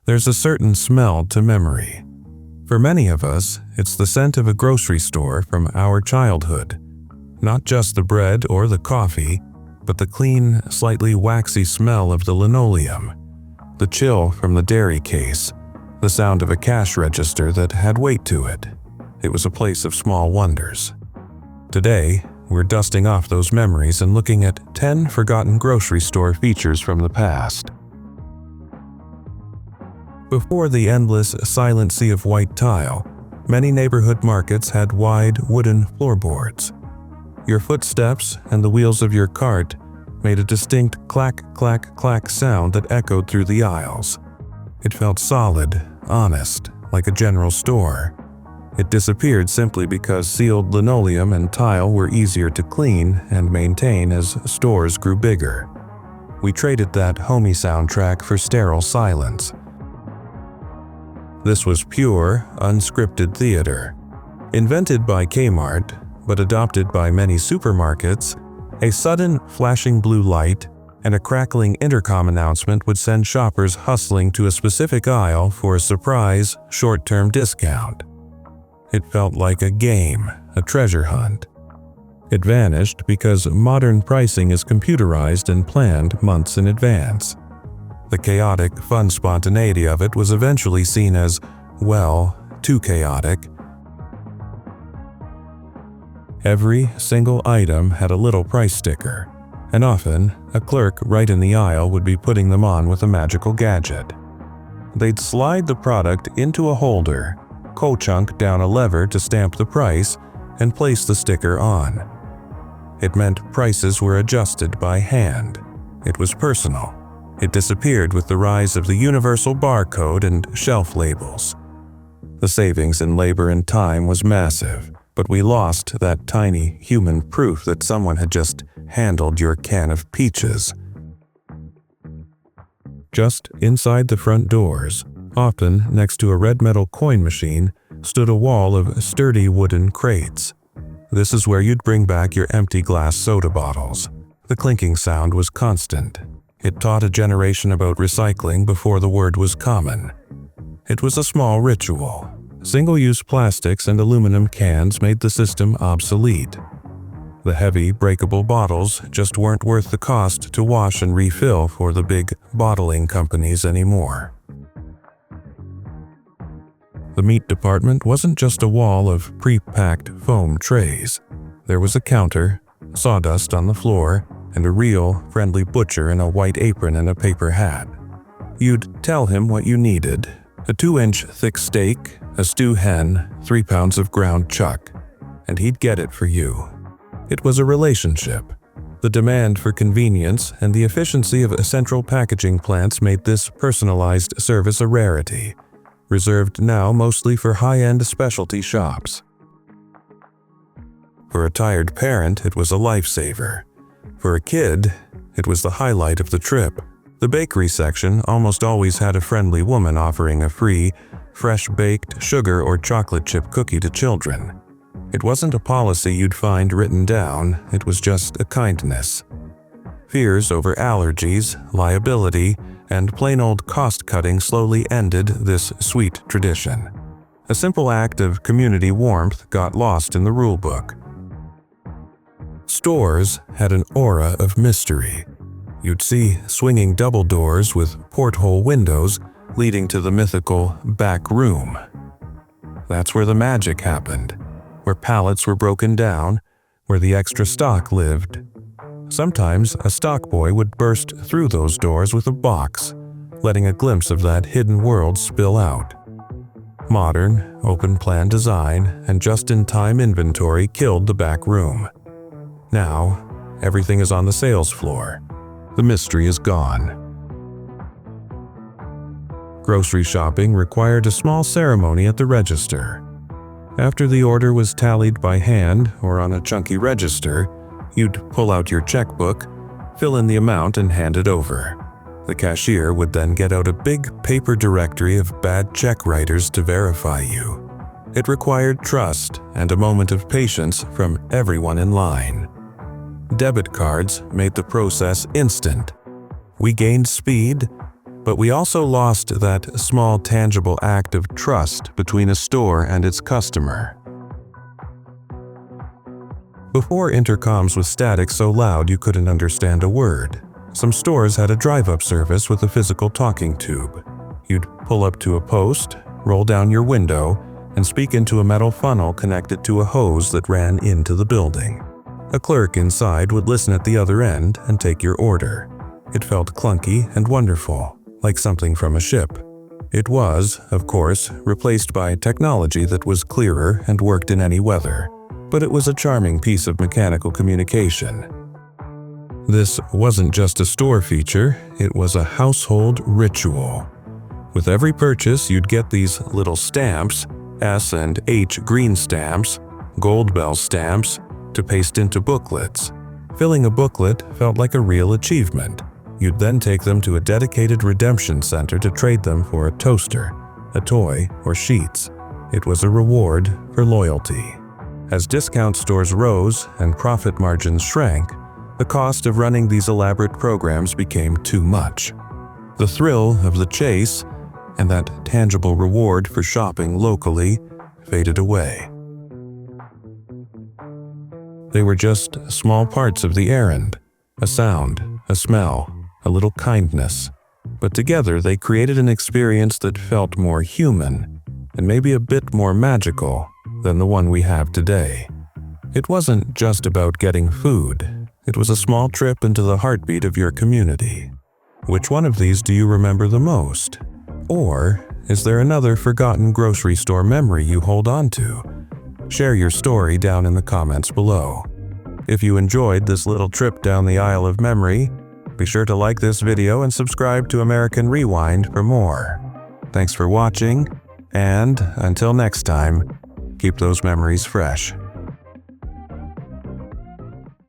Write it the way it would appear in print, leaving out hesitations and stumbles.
There's a certain smell to memory. For many of us, it's the scent of a grocery store from our childhood. Not just the bread or the coffee, but the clean, slightly waxy smell of the linoleum, the chill from the dairy case, the sound of a cash register that had weight to it. It was a place of small wonders. Today, we're dusting off those memories and looking at 10 forgotten grocery store features from the past. Before the endless, silent sea of white tile, many neighborhood markets had wide wooden floorboards. Your footsteps and the wheels of your cart made a distinct clack, clack, clack sound that echoed through the aisles. It felt solid, honest, like a general store. It disappeared simply because sealed linoleum and tile were easier to clean and maintain as stores grew bigger. We traded that homey soundtrack for sterile silence. This was pure, unscripted theater. Invented by Kmart, but adopted by many supermarkets, a sudden flashing blue light and a crackling intercom announcement would send shoppers hustling to a specific aisle for a surprise, short-term discount. It felt like a game, a treasure hunt. It vanished because modern pricing is computerized and planned months in advance. The chaotic, fun spontaneity of it was eventually seen as, well, too chaotic. Every single item had a little price sticker, and often a clerk right in the aisle would be putting them on with a magical gadget. They'd slide the product into a holder, co-chunk down a lever to stamp the price, and place the sticker on. It meant prices were adjusted by hand. It was personal. It disappeared with the rise of the universal barcode and shelf labels. The savings in labor and time was massive, but we lost that tiny human proof that someone had just handled your can of peaches. Just inside the front doors, often next to a red metal coin machine, stood a wall of sturdy wooden crates. This is where you'd bring back your empty glass soda bottles. The clinking sound was constant. It taught a generation about recycling before the word was common. It was a small ritual. Single-use plastics and aluminum cans made the system obsolete. The heavy, breakable bottles just weren't worth the cost to wash and refill for the big bottling companies anymore. The meat department wasn't just a wall of pre-packed foam trays. There was a counter, sawdust on the floor, and a real, friendly butcher in a white apron and a paper hat. You'd tell him what you needed: a 2-inch thick steak, a stew hen, 3 pounds of ground chuck, and he'd get it for you. It was a relationship. The demand for convenience and the efficiency of central packaging plants made this personalized service a rarity, reserved now mostly for high-end specialty shops. For a tired parent, it was a lifesaver. For a kid, it was the highlight of the trip. The bakery section almost always had a friendly woman offering a free, fresh-baked sugar or chocolate chip cookie to children. It wasn't a policy you'd find written down, it was just a kindness. Fears over allergies, liability, and plain old cost-cutting slowly ended this sweet tradition. A simple act of community warmth got lost in the rulebook. Stores had an aura of mystery. You'd see swinging double doors with porthole windows leading to the mythical back room. That's where the magic happened, where pallets were broken down, where the extra stock lived. Sometimes a stock boy would burst through those doors with a box, letting a glimpse of that hidden world spill out. Modern, open-plan design and just-in-time inventory killed the back room. Now, everything is on the sales floor. The mystery is gone. Grocery shopping required a small ceremony at the register. After the order was tallied by hand or on a chunky register, you'd pull out your checkbook, fill in the amount, and hand it over. The cashier would then get out a big paper directory of bad check writers to verify you. It required trust and a moment of patience from everyone in line. Debit cards made the process instant. We gained speed, But we also lost that small tangible act of trust between a store and its customer. Before intercoms with static so loud you couldn't understand a word, some stores had a drive-up service with a physical talking tube. You'd pull up to a post, roll down your window, and speak into a metal funnel connected to a hose that ran into the building. A clerk inside would listen at the other end and take your order. It felt clunky and wonderful, like something from a ship. It was, of course, replaced by technology that was clearer and worked in any weather, but it was a charming piece of mechanical communication. This wasn't just a store feature, it was a household ritual. With every purchase, you'd get these little stamps, S and H green stamps, gold bell stamps, to paste into booklets. Filling a booklet felt like a real achievement. You'd then take them to a dedicated redemption center to trade them for a toaster, a toy, or sheets. It was a reward for loyalty. As discount stores rose and profit margins shrank, the cost of running these elaborate programs became too much. The thrill of the chase and that tangible reward for shopping locally faded away. They were just small parts of the errand, a sound, a smell, a little kindness. But together they created an experience that felt more human and maybe a bit more magical than the one we have today. It wasn't just about getting food. It was a small trip into the heartbeat of your community. Which one of these do you remember the most? Or is there another forgotten grocery store memory you hold on to? Share your story down in the comments below. If you enjoyed this little trip down the aisle of memory, be sure to like this video and subscribe to American Rewind for more. Thanks for watching, and until next time, keep those memories fresh.